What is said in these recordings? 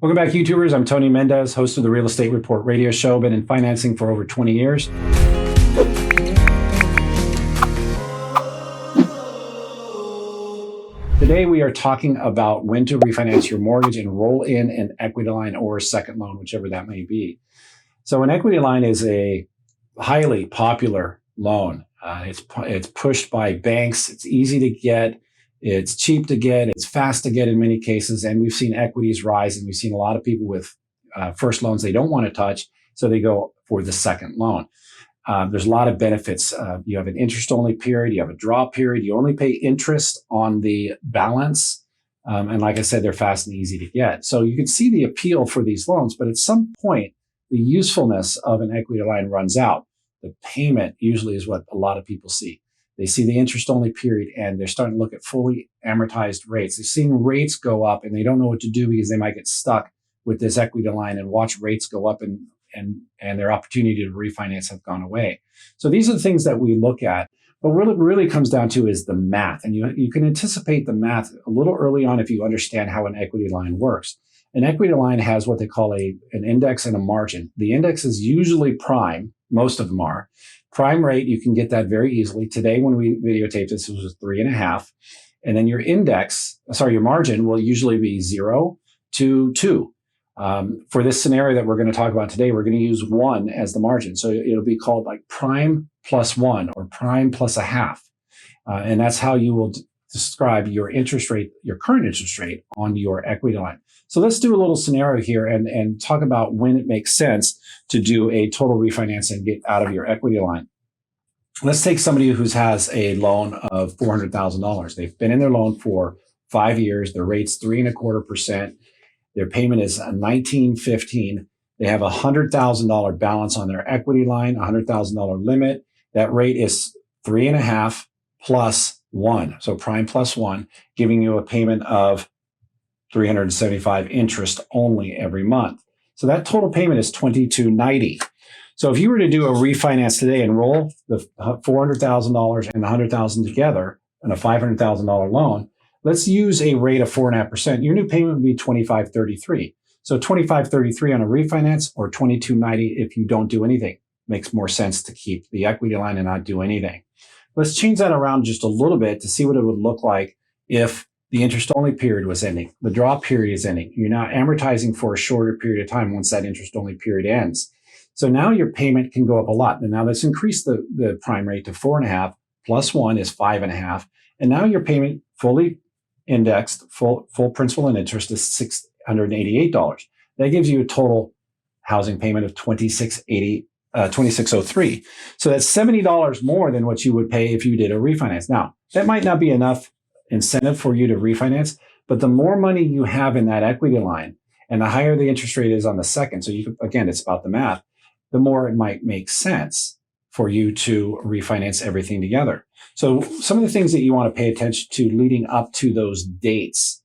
Welcome back, YouTubers. I'm Tony Mendes, host of the Real Estate Report radio show. Been in financing for over 20 years. Today, we are talking about when to refinance your mortgage and roll in an equity line or a second loan, whichever that may be. So an equity line is a highly popular loan. It's pushed by banks. It's easy to get. It's cheap to get. It's fast to get in many cases. And we've seen equities rise, and we've seen a lot of people with first loans they don't want to touch, so they go for the second loan. There's a lot of benefits. You have an interest-only period. You have a draw period. You only pay interest on the balance. And like I said, they're fast and easy to get. So you can see the appeal for these loans, but at some point, the usefulness of an equity line runs out. The payment usually is what a lot of people see. They see the interest-only period, and they're starting to look at fully amortized rates. They're seeing rates go up, and they don't know what to do because they might get stuck with this equity line and watch rates go up, and their opportunity to refinance have gone away. So these are the things that we look at. But what it really comes down to is the math. And you can anticipate the math a little early on if you understand how an equity line works. An equity line has what they call an index and a margin. The index is usually prime. Most of them are. Prime rate, you can get that very easily. Today, when we videotaped this, it was 3.5. And then your margin will usually be 0 to 2. For this scenario that we're going to talk about today, we're going to use 1 as the margin. So it'll be called like prime plus 1 or prime plus a half. And that's how you will describe your interest rate, your current interest rate on your equity line. So let's do a little scenario here and talk about when it makes sense to do a total refinance and get out of your equity line. Let's take somebody who has a loan of $400,000. They've been in their loan for 5 years. Their rate's 3.25%. Their payment is $1,915. They have a $100,000 balance on their equity line, a $100,000 limit. That rate is 3.5 plus 1. So prime plus 1, giving you a payment of $375 interest only every month. So that total payment is $2,290. So if you were to do a refinance today and roll the $400,000 and the $100,000 together in a $500,000 loan, let's use a rate of 4.5%. Your new payment would be $2,533. So $2,533 on a refinance or $2,290 if you don't do anything. Makes more sense to keep the equity line and not do anything. Let's change that around just a little bit to see what it would look like if the interest-only period was ending. The draw period is ending. You're now amortizing for a shorter period of time once that interest-only period ends. So now your payment can go up a lot. And now let's increase the prime rate to 4.5 plus 1 is 5.5. And now your payment fully indexed, full principal and interest is $688. That gives you a total housing payment of $2,603. So that's $70 more than what you would pay if you did a refinance. Now, that might not be enough incentive for you to refinance, but the more money you have in that equity line and the higher the interest rate is on the second, so again, it's about the math, the more it might make sense for you to refinance everything together. So some of the things that you want to pay attention to leading up to those dates,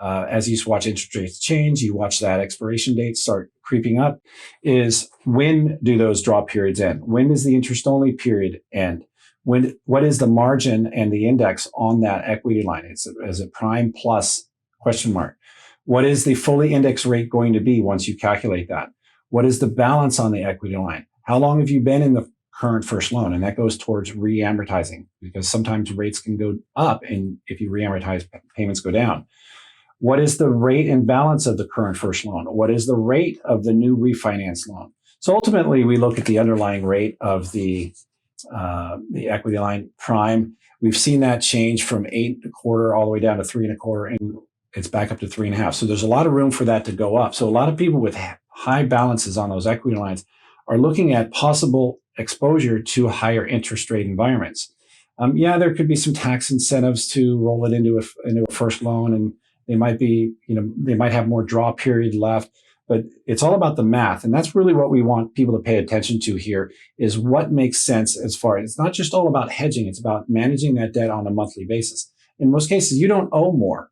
as you watch interest rates change, you watch that expiration date start creeping up, is when do those draw periods end? When does the interest-only period end? What is the margin and the index on that equity line? Is it prime plus question mark? What is the fully indexed rate going to be once you calculate that? What is the balance on the equity line? How long have you been in the current first loan? And that goes towards re-amortizing, because sometimes rates can go up, and if you re-amortize, payments go down. What is the rate and balance of the current first loan? What is the rate of the new refinance loan? So ultimately, we look at the underlying rate of the equity line prime. We've seen that change from 8.25 all the way down to 3.25, and it's back up to 3.5. So there's a lot of room for that to go up. So a lot of people with high balances on those equity lines are looking at possible exposure to higher interest rate environments. Yeah, there could be some tax incentives to roll it into a first loan, and they might have more draw period left. But it's all about the math. And that's really what we want people to pay attention to here, is what makes sense as far as, it's not just all about hedging. It's about managing that debt on a monthly basis. In most cases, you don't owe more.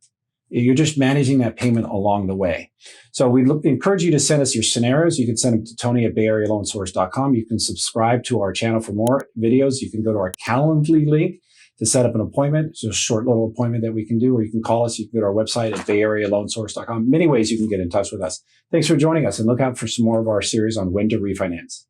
You're just managing that payment along the way. So we encourage you to send us your scenarios. You can send them to Tony@BayAreaLoanSource.com. You can subscribe to our channel for more videos. You can go to our Calendly link to set up an appointment. It's a short little appointment that we can do, or you can call us. You can go to our website at bayarealoansource.com. Many ways you can get in touch with us. Thanks for joining us, and look out for some more of our series on when to refinance.